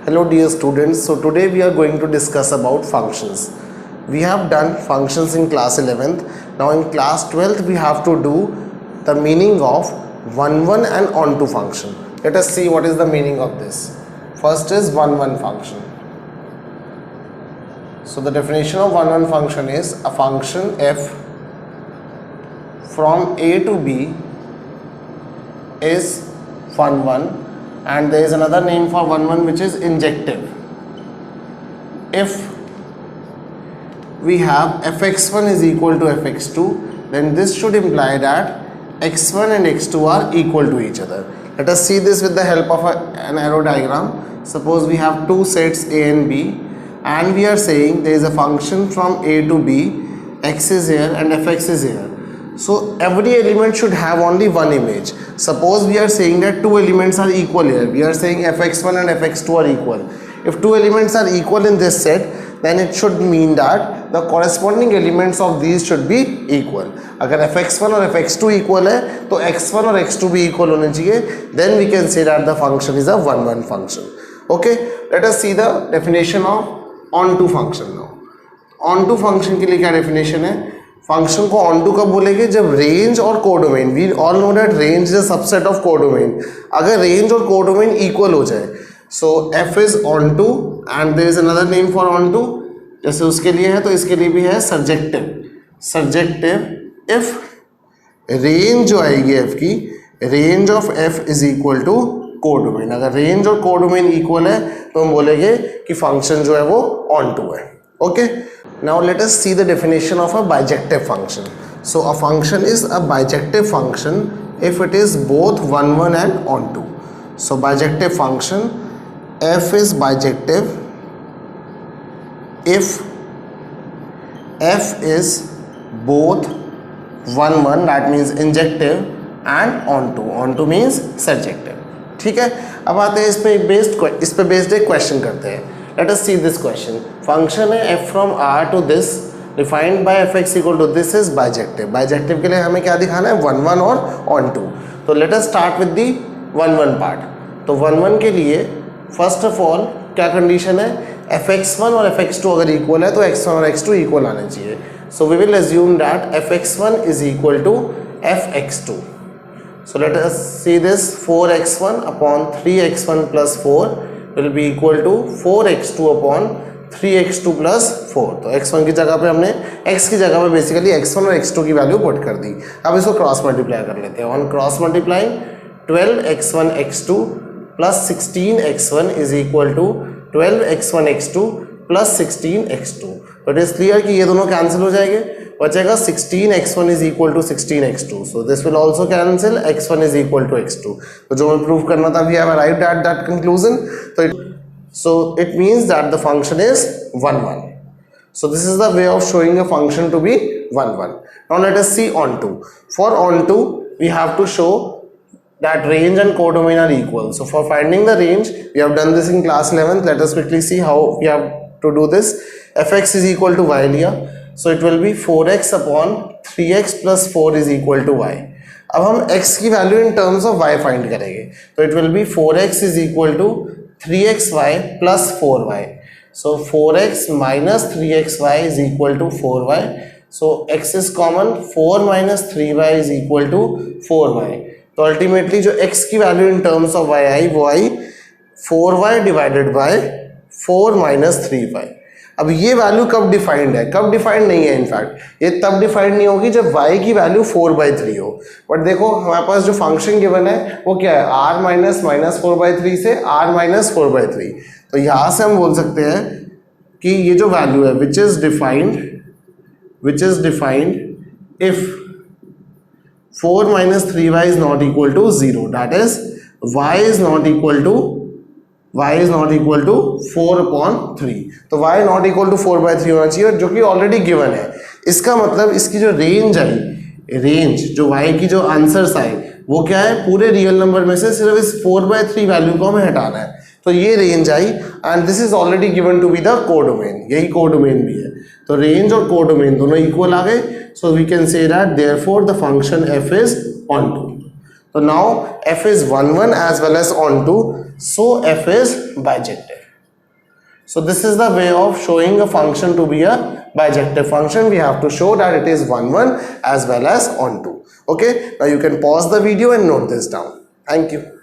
Hello dear students, so today we are going to discuss about functions. We have done functions in class 11th. Now in class 12th we have to do the meaning of one and onto function. Let us see what is the meaning of this. First is one function. So the definition of one function is a function f from a to b is one, and there is another name for one which is injective. If we have fx1 is equal to fx2, then this should imply that x1 and x2 are equal to each other. Let us see this with the help of an arrow diagram. Suppose we have two sets a and b, and we are saying there is a function from a to b, x is here and fx is here. So every element should have only one image. Suppose we are saying that two elements are equal here. We are saying fx1 and fx2 are equal. If two elements are equal in this set, then it should mean that the corresponding elements of these should be equal. अगर fx1 और fx2 equal है, तो x1 और x2 भी equal होने चाहिए. Then we can say that the function is a one function. Okay, let us see the definition of onto function now. onto function के लिए क्या definition है? फंक्शन को ऑन टू कब बोलेंगे? जब रेंज और codomain, we all know that range is a subset of codomain, अगर रेंज और कोडोमेन इक्वल हो जाए. So f is onto and there is another name for onto, जैसे उसके लिए है तो इसके लिए भी है सर्जेक्टिव. सर्जेक्टिव इफ रेंज जो आएगी एफ की, range of f is equal to codomain. अगर रेंज और कोडोमेन इक्वल है तो हम बोलेंगे कि फंक्शन जो है वो ऑन टू है. Okay, now let us see the definition of a bijective function. So a function is a bijective function if it is both one and onto. So bijective function, f is bijective if f is both one, that means injective, and onto means surjective. ठीक है, अब आते हैं इस पे based एक question करते हैं. Let us see this question. Function है f from r to this defined by fx equal to this is bijective. Bijective के लिए हमें क्या दिखाना है? one और onto. तो let us start with the one part. तो one के लिए first of all क्या कंडीशन है? fx1 और fx2 अगर इक्वल है तो x1 और x2 इक्वल आने चाहिए. So we will assume that fx1 is equal to fx2. So let us see this. 4x1 upon 3x1 plus 4 will be equal to 4x2 upon 3x2 plus 4. तो x1 की जगह पे हमने x की जगह पे बेसिकली x1 और x2 की वैल्यू पुट कर दी. अब इसको क्रॉस मल्टीप्लाई कर लेते हैं. On cross multiply 12x1 x2 plus 16x1 is equal to 12x1 x2 plus 16x2. तो इट इज क्लियर कि ये दोनों कैंसिल हो जाएंगे. बचेगा 16x1 इज इक्वल टू 16x2. So this will also cancel. x1 is equal to x2. तो जो हमें प्रूव करना था, we have arrived at that conclusion. So it means that the function is 1. So this is the way of showing a function to be 1. Now let us see onto. For onto we have to show that range and codomain are equal. So for finding the range, we have done this in class 11th. Let us quickly see how we have to do this. fx is equal to y लिया, so it will be 4x upon 3x plus 4 is equal to y. अब हम x की value in terms of y find करेंगे. तो it will be 4x is equal to 3xy plus 4y. So 4x minus 3xy is equal to 4y. So x is common. 4 minus 3y is equal to 4y. तो ultimately जो x की value in terms of y आई वो आई 4y divided by 4 minus 3y. अब ये value कब defined है? कब defined नहीं है. इनफैक्ट ये तब डिफाइंड नहीं होगी जब y की वैल्यू 4/3 हो. बट देखो हमारे पास जो फंक्शन गिवन है वो क्या है? r माइनस 4/3 से r माइनस 4/3. तो यहाँ से हम बोल सकते हैं कि ये जो वैल्यू है which is defined if 4 minus 3y is not equal to 0, that is y is not equal to 4/3. तो y नॉट इक्वल टू 4/3 होना चाहिए, जो कि ऑलरेडी गिवन है. इसका मतलब इसकी जो रेंज आई, रेंज जो y की जो आंसर्स आए वो क्या है? पूरे रियल नंबर में से सिर्फ इस 4/3 वैल्यू को हमें हटाना है. तो ये range I and this is already given to be the codomain. यही कोडोमेन भी है. तो रेंज और कोडोमेन दोनों इक्वल आ गए. So we can say that therefore the function f is onto. So now f is 1 1 as well as onto, so f is bijective. So this is the way of showing a function to be a bijective function. We have to show that it is 1 1 as well as onto. Okay, now you can pause the video and note this down. Thank you.